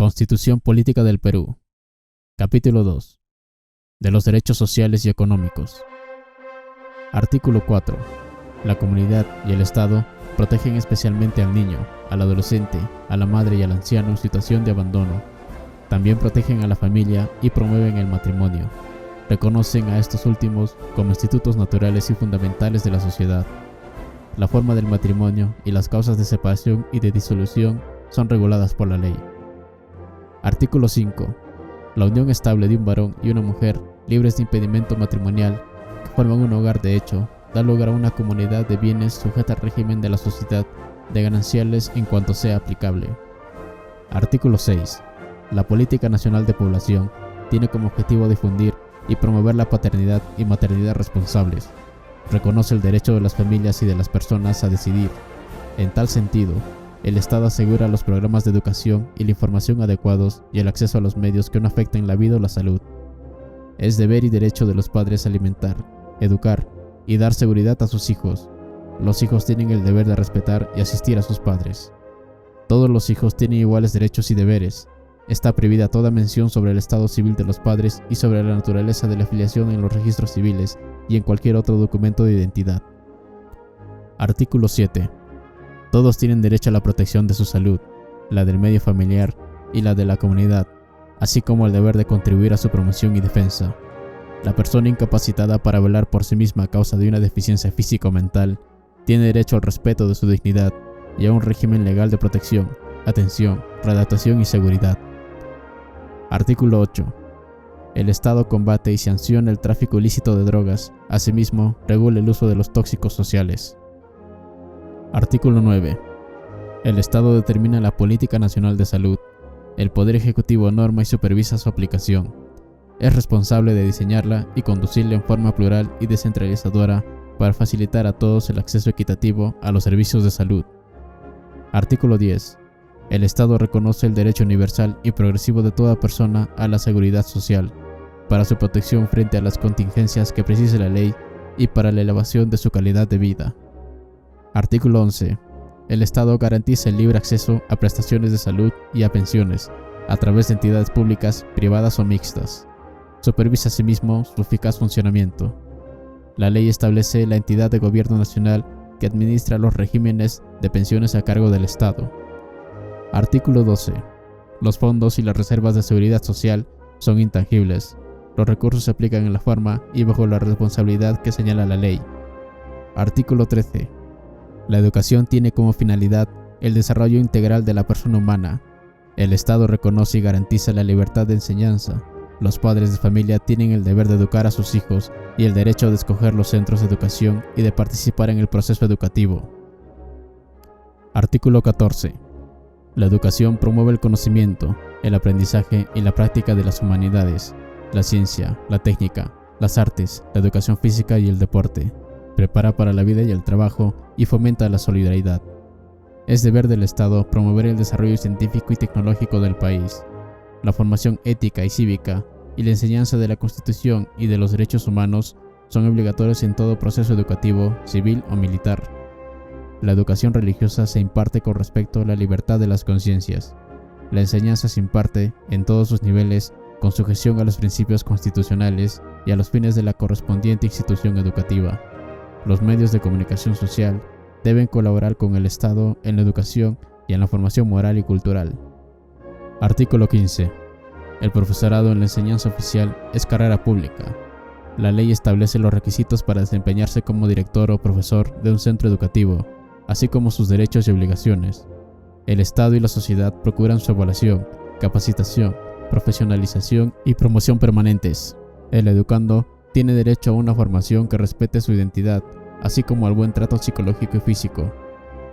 Constitución Política del Perú. Capítulo 2. De los derechos sociales y económicos. Artículo 4. La comunidad y el Estado protegen especialmente al niño, al adolescente, a la madre y al anciano en situación de abandono. También protegen a la familia y promueven el matrimonio. Reconocen a estos últimos como institutos naturales y fundamentales de la sociedad. La forma del matrimonio y las causas de separación y de disolución son reguladas por la ley. Artículo 5. La unión estable de un varón y una mujer, libres de impedimento matrimonial, que forman un hogar de hecho, da lugar a una comunidad de bienes sujeta al régimen de la sociedad de gananciales en cuanto sea aplicable. Artículo 6. La Política Nacional de Población tiene como objetivo difundir y promover la paternidad y maternidad responsables. Reconoce el derecho de las familias y de las personas a decidir. En tal sentido, el Estado asegura los programas de educación y la información adecuados y el acceso a los medios que no afecten la vida o la salud. Es deber y derecho de los padres alimentar, educar y dar seguridad a sus hijos. Los hijos tienen el deber de respetar y asistir a sus padres. Todos los hijos tienen iguales derechos y deberes. Está prohibida toda mención sobre el estado civil de los padres y sobre la naturaleza de la filiación en los registros civiles y en cualquier otro documento de identidad. Artículo 7. Todos tienen derecho a la protección de su salud, la del medio familiar y la de la comunidad, así como el deber de contribuir a su promoción y defensa. La persona incapacitada para velar por sí misma a causa de una deficiencia física o mental tiene derecho al respeto de su dignidad y a un régimen legal de protección, atención, readaptación y seguridad. Artículo 8. El Estado combate y sanciona el tráfico ilícito de drogas, asimismo regula el uso de los tóxicos sociales. Artículo 9. El Estado determina la política nacional de salud. El Poder Ejecutivo norma y supervisa su aplicación. Es responsable de diseñarla y conducirla en forma plural y descentralizadora para facilitar a todos el acceso equitativo a los servicios de salud. Artículo 10. El Estado reconoce el derecho universal y progresivo de toda persona a la seguridad social, para su protección frente a las contingencias que precise la ley y para la elevación de su calidad de vida. Artículo 11. El Estado garantiza el libre acceso a prestaciones de salud y a pensiones, a través de entidades públicas, privadas o mixtas. Supervisa asimismo su eficaz funcionamiento. La ley establece la entidad de gobierno nacional que administra los regímenes de pensiones a cargo del Estado. Artículo 12. Los fondos y las reservas de seguridad social son intangibles. Los recursos se aplican en la forma y bajo la responsabilidad que señala la ley. Artículo 13. La educación tiene como finalidad el desarrollo integral de la persona humana. El Estado reconoce y garantiza la libertad de enseñanza. Los padres de familia tienen el deber de educar a sus hijos y el derecho de escoger los centros de educación y de participar en el proceso educativo. Artículo 14. La educación promueve el conocimiento, el aprendizaje y la práctica de las humanidades, la ciencia, la técnica, las artes, la educación física y el deporte. Prepara para la vida y el trabajo y fomenta la solidaridad. Es deber del Estado promover el desarrollo científico y tecnológico del país, la formación ética y cívica y la enseñanza de la Constitución y de los derechos humanos son obligatorios en todo proceso educativo, civil o militar. La educación religiosa se imparte con respecto a la libertad de las conciencias. La enseñanza se imparte en todos sus niveles con sujeción a los principios constitucionales y a los fines de la correspondiente institución educativa. Los medios de comunicación social deben colaborar con el Estado en la educación y en la formación moral y cultural. Artículo 15. El profesorado en la enseñanza oficial es carrera pública. La ley establece los requisitos para desempeñarse como director o profesor de un centro educativo, así como sus derechos y obligaciones. El Estado y la sociedad procuran su evaluación, capacitación, profesionalización y promoción permanentes. El educando tiene derecho a una formación que respete su identidad, así como al buen trato psicológico y físico.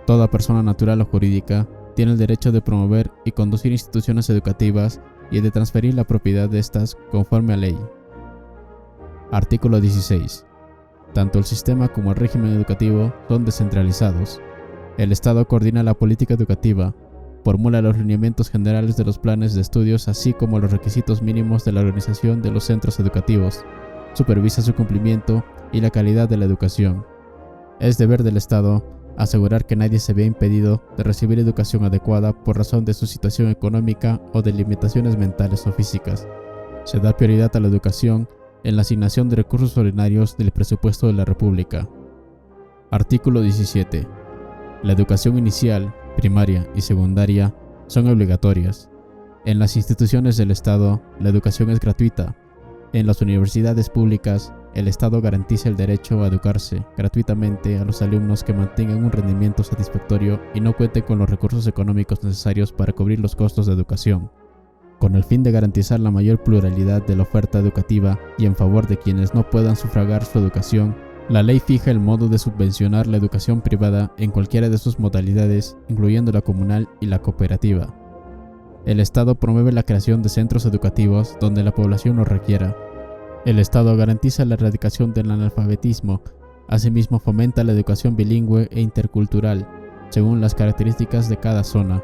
Toda persona natural o jurídica tiene el derecho de promover y conducir instituciones educativas y de transferir la propiedad de estas conforme a ley. Artículo 16. Tanto el sistema como el régimen educativo son descentralizados. El Estado coordina la política educativa, formula los lineamientos generales de los planes de estudios así como los requisitos mínimos de la organización de los centros educativos, supervisa su cumplimiento y la calidad de la educación. Es deber del Estado asegurar que nadie se vea impedido de recibir educación adecuada por razón de su situación económica o de limitaciones mentales o físicas. Se da prioridad a la educación en la asignación de recursos ordinarios del presupuesto de la República. Artículo 17. La educación inicial, primaria y secundaria son obligatorias. En las instituciones del Estado, la educación es gratuita. En las universidades públicas, el Estado garantiza el derecho a educarse gratuitamente a los alumnos que mantengan un rendimiento satisfactorio y no cuenten con los recursos económicos necesarios para cubrir los costos de educación. Con el fin de garantizar la mayor pluralidad de la oferta educativa y en favor de quienes no puedan sufragar su educación, la ley fija el modo de subvencionar la educación privada en cualquiera de sus modalidades, incluyendo la comunal y la cooperativa. El Estado promueve la creación de centros educativos donde la población lo requiera. El Estado garantiza la erradicación del analfabetismo. Asimismo, fomenta la educación bilingüe e intercultural, según las características de cada zona.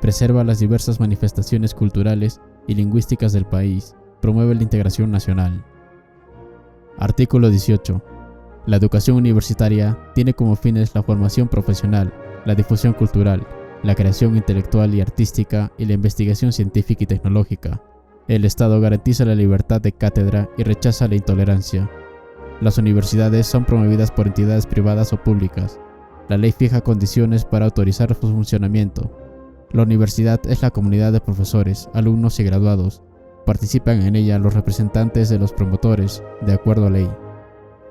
Preserva las diversas manifestaciones culturales y lingüísticas del país. Promueve la integración nacional. Artículo 18. La educación universitaria tiene como fines la formación profesional, la difusión cultural, la creación intelectual y artística y la investigación científica y tecnológica. El Estado garantiza la libertad de cátedra y rechaza la intolerancia. Las universidades son promovidas por entidades privadas o públicas. La ley fija condiciones para autorizar su funcionamiento. La universidad es la comunidad de profesores, alumnos y graduados. Participan en ella los representantes de los promotores, de acuerdo a ley.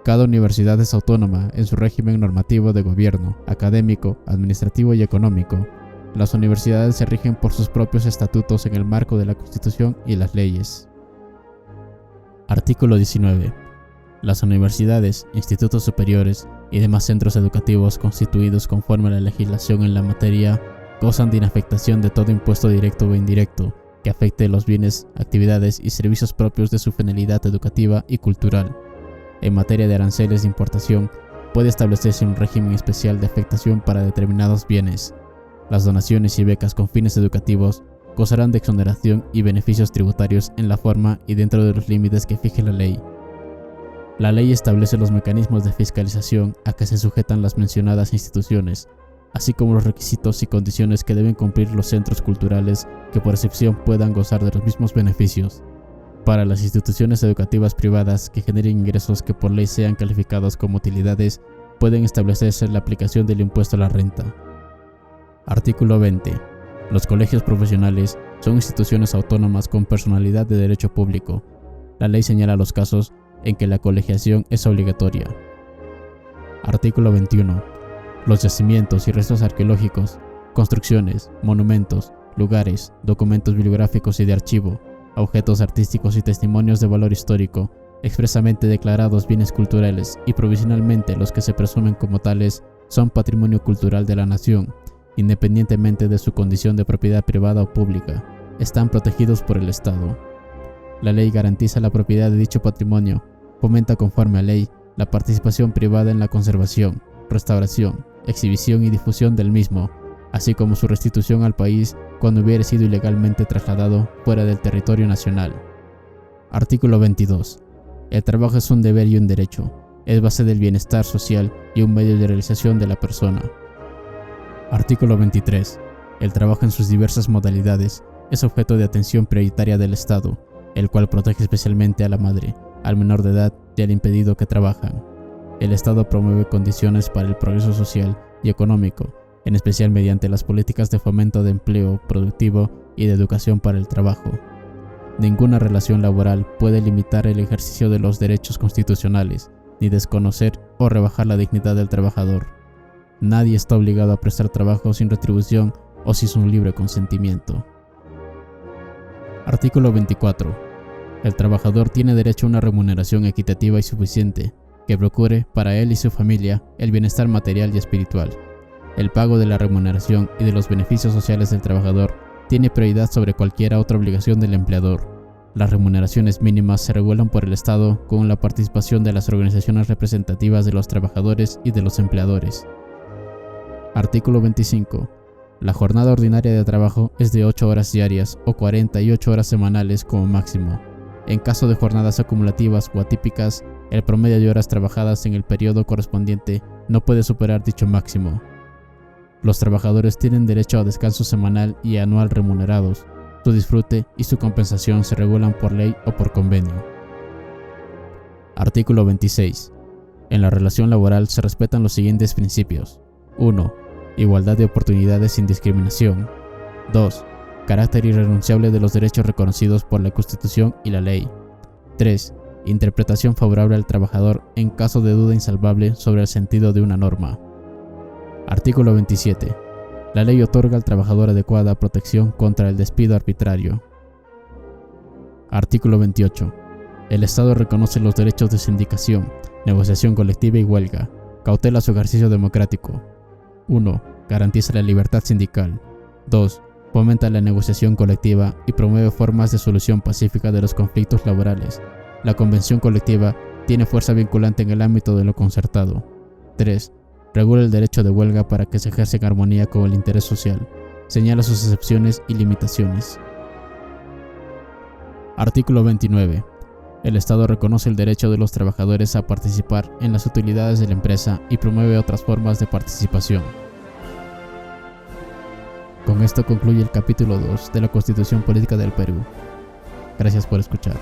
Cada universidad es autónoma en su régimen normativo de gobierno, académico, administrativo y económico. Las universidades se rigen por sus propios estatutos en el marco de la Constitución y las leyes. Artículo 19. Las universidades, institutos superiores y demás centros educativos constituidos conforme a la legislación en la materia gozan de inafectación de todo impuesto directo o indirecto que afecte los bienes, actividades y servicios propios de su finalidad educativa y cultural. En materia de aranceles de importación, puede establecerse un régimen especial de afectación para determinados bienes. Las donaciones y becas con fines educativos gozarán de exoneración y beneficios tributarios en la forma y dentro de los límites que fije la ley. La ley establece los mecanismos de fiscalización a que se sujetan las mencionadas instituciones, así como los requisitos y condiciones que deben cumplir los centros culturales que por excepción puedan gozar de los mismos beneficios. Para las instituciones educativas privadas que generen ingresos que por ley sean calificados como utilidades, pueden establecerse la aplicación del impuesto a la renta. Artículo 20. Los colegios profesionales son instituciones autónomas con personalidad de derecho público. La ley señala los casos en que la colegiación es obligatoria. Artículo 21. Los yacimientos y restos arqueológicos, construcciones, monumentos, lugares, documentos bibliográficos y de archivo, objetos artísticos y testimonios de valor histórico, expresamente declarados bienes culturales y provisionalmente los que se presumen como tales, son patrimonio cultural de la nación, independientemente de su condición de propiedad privada o pública. Están protegidos por el Estado. La ley garantiza la propiedad de dicho patrimonio, fomenta conforme a ley la participación privada en la conservación, restauración, exhibición y difusión del mismo, así como su restitución al país cuando hubiere sido ilegalmente trasladado fuera del territorio nacional. Artículo 22. El trabajo es un deber y un derecho, es base del bienestar social y un medio de realización de la persona. Artículo 23. El trabajo en sus diversas modalidades es objeto de atención prioritaria del Estado, el cual protege especialmente a la madre, al menor de edad y al impedido que trabajan. El Estado promueve condiciones para el progreso social y económico, en especial mediante las políticas de fomento de empleo productivo y de educación para el trabajo. Ninguna relación laboral puede limitar el ejercicio de los derechos constitucionales, ni desconocer o rebajar la dignidad del trabajador. Nadie está obligado a prestar trabajo sin retribución o sin su libre consentimiento. Artículo 24. El trabajador tiene derecho a una remuneración equitativa y suficiente, que procure para él y su familia el bienestar material y espiritual. El pago de la remuneración y de los beneficios sociales del trabajador tiene prioridad sobre cualquier otra obligación del empleador. Las remuneraciones mínimas se regulan por el Estado con la participación de las organizaciones representativas de los trabajadores y de los empleadores. Artículo 25. La jornada ordinaria de trabajo es de 8 horas diarias o 48 horas semanales como máximo. En caso de jornadas acumulativas o atípicas, el promedio de horas trabajadas en el periodo correspondiente no puede superar dicho máximo. Los trabajadores tienen derecho a descanso semanal y anual remunerados. Su disfrute y su compensación se regulan por ley o por convenio. Artículo 26. En la relación laboral se respetan los siguientes principios. 1. Igualdad de oportunidades sin discriminación. 2. Carácter irrenunciable de los derechos reconocidos por la Constitución y la ley. 3. Interpretación favorable al trabajador en caso de duda insalvable sobre el sentido de una norma. Artículo 27. La ley otorga al trabajador adecuada protección contra el despido arbitrario. Artículo 28. El Estado reconoce los derechos de sindicación, negociación colectiva y huelga. Cautela su ejercicio democrático. 1. Garantiza la libertad sindical. 2. Fomenta la negociación colectiva y promueve formas de solución pacífica de los conflictos laborales. La convención colectiva tiene fuerza vinculante en el ámbito de lo concertado. 3. Regula el derecho de huelga para que se ejerza en armonía con el interés social. Señala sus excepciones y limitaciones. Artículo 29. El Estado reconoce el derecho de los trabajadores a participar en las utilidades de la empresa y promueve otras formas de participación. Con esto concluye el capítulo 2 de la Constitución Política del Perú. Gracias por escuchar.